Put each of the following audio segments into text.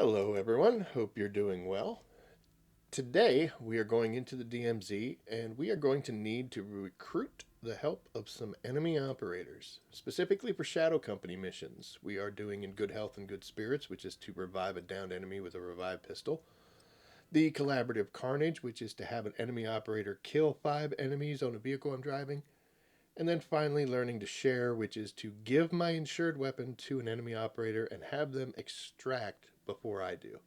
Hello everyone, hope you're doing well. Today we are going into the DMZ and we are going to need to recruit the help of some enemy operators, specifically for Shadow Company missions. We are doing in good health and good spirits, which is to revive a downed enemy with a revive pistol. The collaborative carnage, which is to have an enemy operator kill 5 enemies on a vehicle I'm driving. And then finally learning to share, which is to give my insured weapon to an enemy operator and have them extract before I do.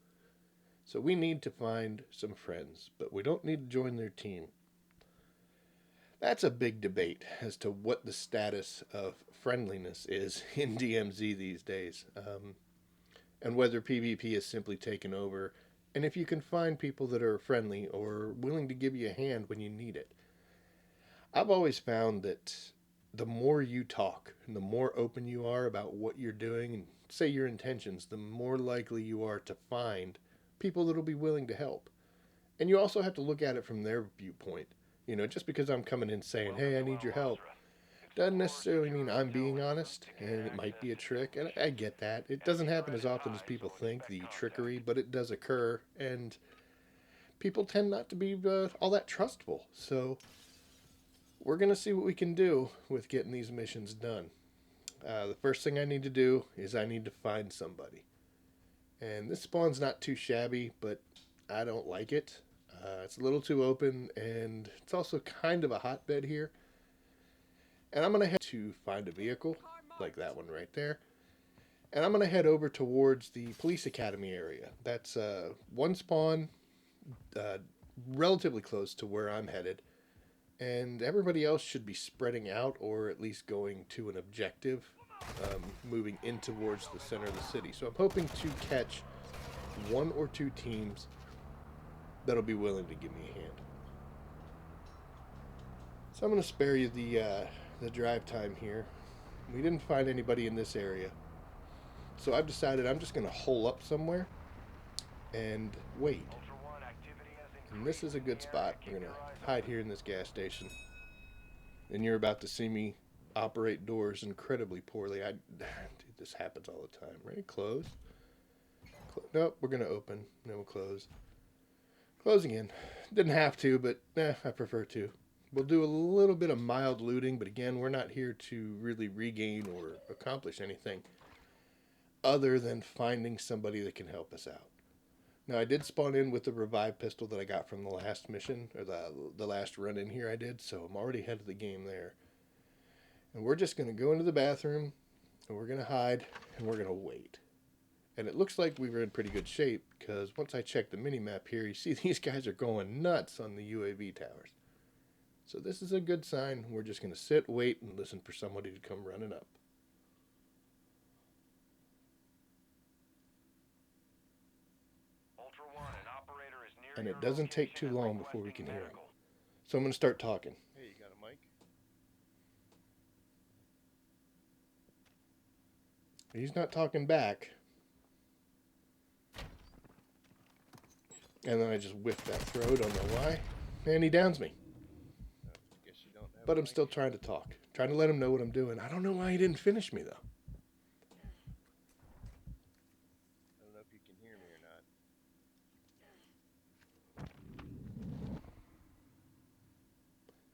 So we need to find some friends, but we don't need to join their team. That's a big debate as to what the status of friendliness is in DMZ these days, and whether PvP is simply taken over, and if you can find people that are friendly or willing to give you a hand when you need it. I've always found that the more you talk and the more open you are about what you're doing and say your intentions, the more likely you are to find people that'll be willing to help. And you also have to look at it from their viewpoint. You know, just because I'm coming in saying, hey, I need your help, doesn't necessarily mean I'm being honest, and it might be a trick, and I get that. It doesn't happen as often as people think, the trickery, but it does occur, and people tend not to be all that trustful. So we're going to see what we can do with getting these missions done. The first thing I need to do is I need to find somebody. And this spawn's not too shabby, but I don't like it. It's a little too open, and it's also kind of a hotbed here. And I'm going to head to find a vehicle, like that one right there. And I'm going to head over towards the police academy area. That's one spawn relatively close to where I'm headed. And everybody else should be spreading out, or at least going to an objective, moving in towards the center of the city. So I'm hoping to catch 1 or 2 teams that'll be willing to give me a hand. So I'm going to spare you the drive time here. We didn't find anybody in this area, so I've decided I'm just going to hole up somewhere and wait. And this is a good spot. We're going to hide here in this gas station. And you're about to see me operate doors incredibly poorly. Dude, this happens all the time. Ready? Close. Nope, we're going to open. Then we'll close. Close again. Didn't have to, but I prefer to. We'll do a little bit of mild looting, but again, we're not here to really regain or accomplish anything other than finding somebody that can help us out. Now, I did spawn in with the revive pistol that I got from the last mission, or the last run in here I did, so I'm already ahead of the game there. And we're just going to go into the bathroom, and we're going to hide, and we're going to wait. And it looks like we were in pretty good shape, because once I check the mini-map here, you see these guys are going nuts on the UAV towers. So this is a good sign. We're just going to sit, wait, and listen for somebody to come running up. And it doesn't take too long before we can hear him. So I'm going to start talking. Hey, you got a mic? He's not talking back. And then I just whiffed that throw, don't know why. And he downs me. Guess you don't have But a I'm mic. still trying to talk. Trying to let him know what I'm doing. I don't know why he didn't finish me, though. I don't know if you can hear me or not.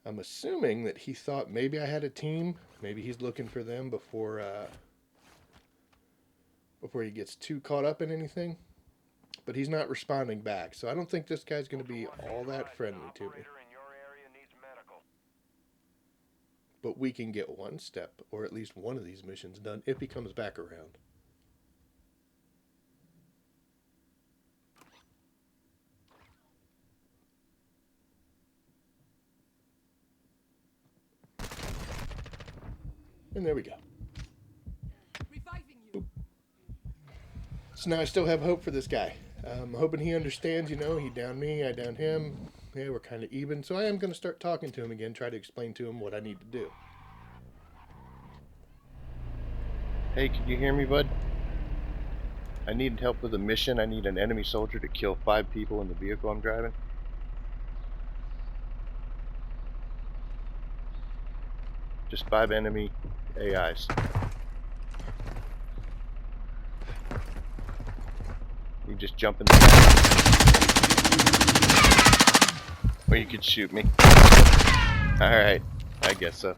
I'm assuming that he thought maybe I had a team. Maybe he's looking for them before he gets too caught up in anything. But he's not responding back, so I don't think this guy's going to be all that friendly to me. But we can get one step, or at least one of these missions done, if he comes back around. And there we go. Boop. So now I still have hope for this guy. I'm hoping he understands, you know, he downed me, I downed him. Yeah, we're kind of even. So I am going to start talking to him again, try to explain to him what I need to do. Hey, can you hear me, bud? I need help with a mission. I need an enemy soldier to kill 5 people in the vehicle I'm driving. Just 5 enemy AIs. You just jump in the back. Or you could shoot me. Alright, I guess so.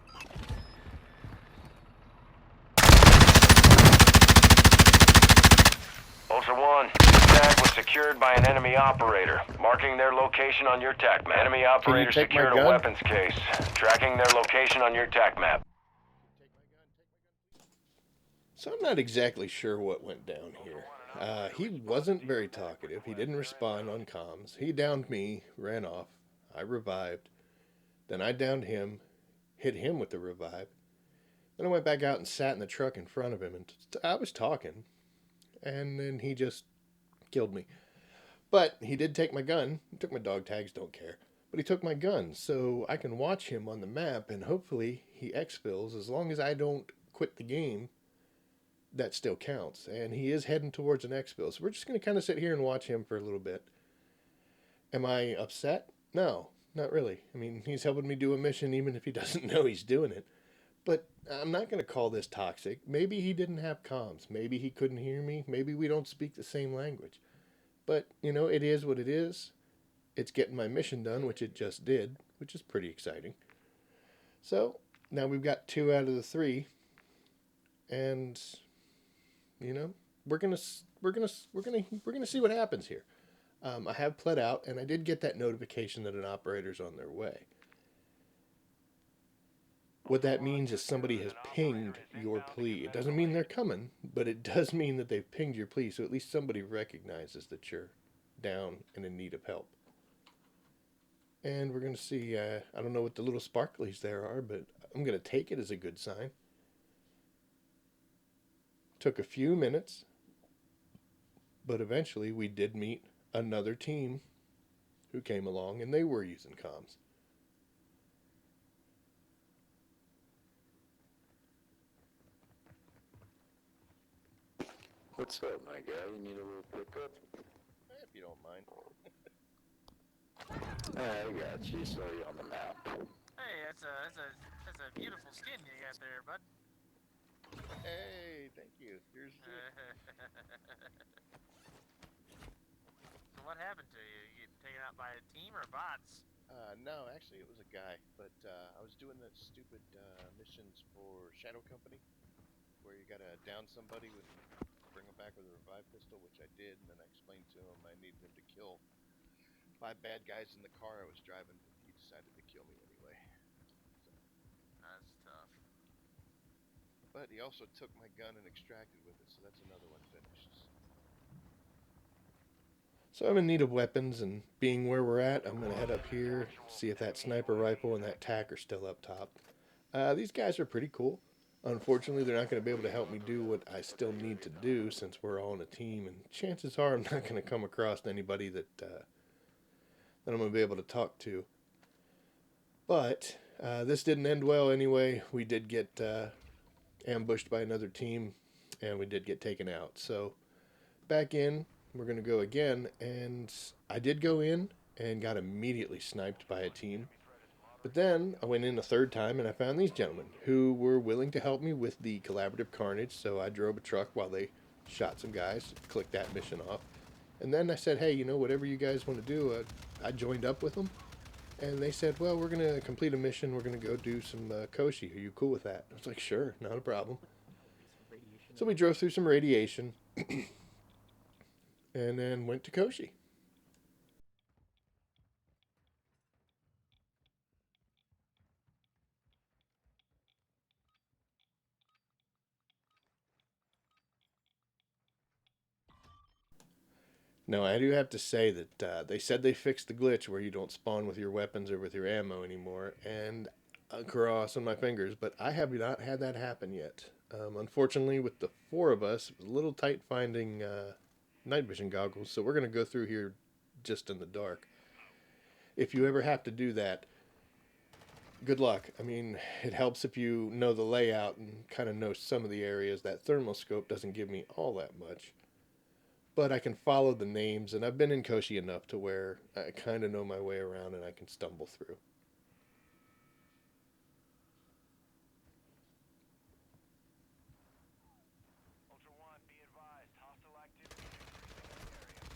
Ultra One, tag was secured by an enemy operator, marking their location on your TAC map. Enemy operator take my secured a gun? weapons case, tracking their location on your TAC map. So I'm not exactly sure what went down here. He wasn't very talkative. He didn't respond on comms. He downed me, ran off. I revived. Then I downed him, hit him with the revive. Then I went back out and sat in the truck in front of him, and I was talking. And then he just killed me. But he did take my gun. He took my dog tags, don't care. But he took my gun, so I can watch him on the map, and hopefully he exfils. As long as I don't quit the game, that still counts. And he is heading towards an exfil, so we're just going to kind of sit here and watch him for a little bit. Am I upset? No, not really. I mean, he's helping me do a mission even if he doesn't know he's doing it. But I'm not going to call this toxic. Maybe he didn't have comms. Maybe he couldn't hear me. Maybe we don't speak the same language. But, you know, it is what it is. It's getting my mission done, which it just did, which is pretty exciting. So, now we've got 2 out of the 3. And, you know, we're gonna see what happens here. I have pled out, and I did get that notification that an operator's on their way. What that means is somebody has pinged your plea. It doesn't mean they're coming, but it does mean that they've pinged your plea, so at least somebody recognizes that you're down and in need of help. And we're going to see, I don't know what the little sparklies there are, but I'm going to take it as a good sign. Took a few minutes, but eventually we did meet another team who came along, and they were using comms. What's up, my guy? You need a little pickup? If you don't mind. I got you. Saw you on the map. Hey, that's a beautiful skin you got there, bud. Hey, thank you. Here's So what happened to you? You getting taken out by a team or bots? no, actually it was a guy, but I was doing the stupid missions for Shadow Company, where you gotta down somebody with, bring them back with a revive pistol, which I did, and then I explained to him I needed him to kill 5 bad guys in the car I was driving, but he decided to kill me anyway. So. That's tough. But he also took my gun and extracted with it, so that's another one finished. So I'm in need of weapons, and being where we're at, I'm going to head up here, see if that sniper rifle and that TAC are still up top. These guys are pretty cool. Unfortunately, they're not going to be able to help me do what I still need to do since we're all in a team, and chances are I'm not going to come across anybody that I'm going to be able to talk to. But this didn't end well anyway. We did get ambushed by another team, and we did get taken out. So back in, we're going to go again, and I did go in and got immediately sniped by a team. But then I went in a third time, and I found these gentlemen who were willing to help me with the collaborative carnage. So I drove a truck while they shot some guys, clicked that mission off. And then I said, hey, you know, whatever you guys want to do, I joined up with them. And they said, well, we're going to complete a mission. We're going to go do some Koshi. Are you cool with that? I was like, sure, not a problem. So we drove through some radiation and then went to Koshi. Now, I do have to say that they said they fixed the glitch where you don't spawn with your weapons or with your ammo anymore, and I'll cross on my fingers, but I have not had that happen yet. Unfortunately, with the 4 of us, it was a little tight finding night vision goggles, so we're going to go through here just in the dark. If you ever have to do that, good luck. I mean, it helps if you know the layout and kind of know some of the areas. That thermal scope doesn't give me all that much. But I can follow the names, and I've been in Koshi enough to where I kind of know my way around and I can stumble through. Ultra One, be advised, hostile activity in your area.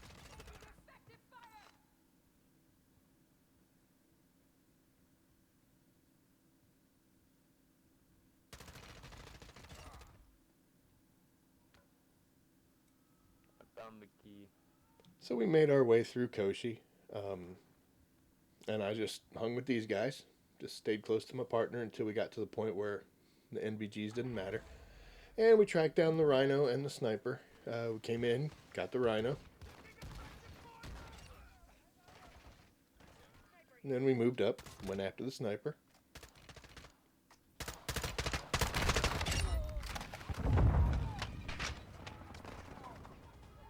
Found the key. So we made our way through Koshi, and I just hung with these guys. Just stayed close to my partner until we got to the point where the NVGs didn't matter. And we tracked down the Rhino and the sniper. We came in, got the Rhino. And then we moved up, went after the sniper.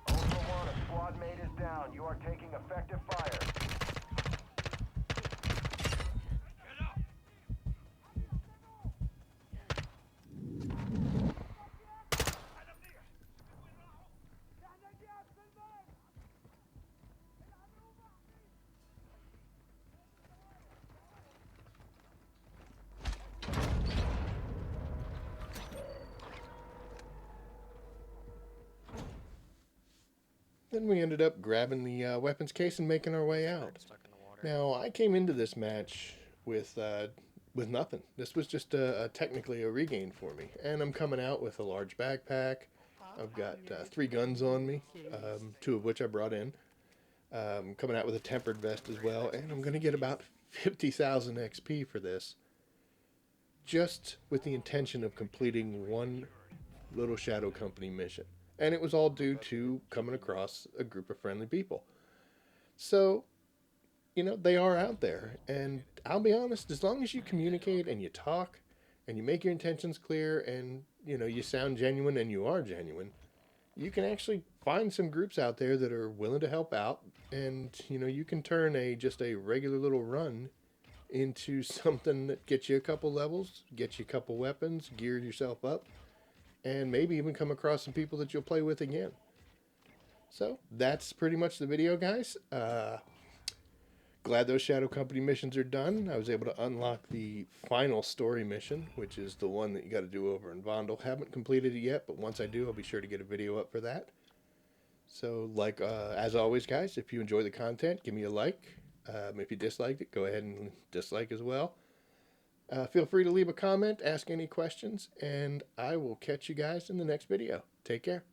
Ultra One, a squad mate is down. You are taking effective fire. Then we ended up grabbing the weapons case and making our way out. Stuck in the water. Now, I came into this match with nothing. This was just technically a regain for me. And I'm coming out with a large backpack. I've got 3 guns on me, 2 of which I brought in. Coming out with a tempered vest as well. And I'm going to get about 50,000 XP for this. Just with the intention of completing one little Shadow Company mission. And it was all due to coming across a group of friendly people. So, you know, they are out there. And I'll be honest, as long as you communicate and you talk and you make your intentions clear and, you know, you sound genuine and you are genuine, you can actually find some groups out there that are willing to help out. And, you know, you can turn just a regular little run into something that gets you a couple levels, gets you a couple weapons, gear yourself up, and maybe even come across some people that you'll play with again. So, that's pretty much the video, guys. Glad those Shadow Company missions are done. I was able to unlock the final story mission, which is the one that you got to do over in Vondel. Haven't completed it yet, but once I do, I'll be sure to get a video up for that. So, like, as always, guys, if you enjoy the content, give me a like. If you disliked it, go ahead and dislike as well. Feel free to leave a comment, ask any questions, and I will catch you guys in the next video. Take care.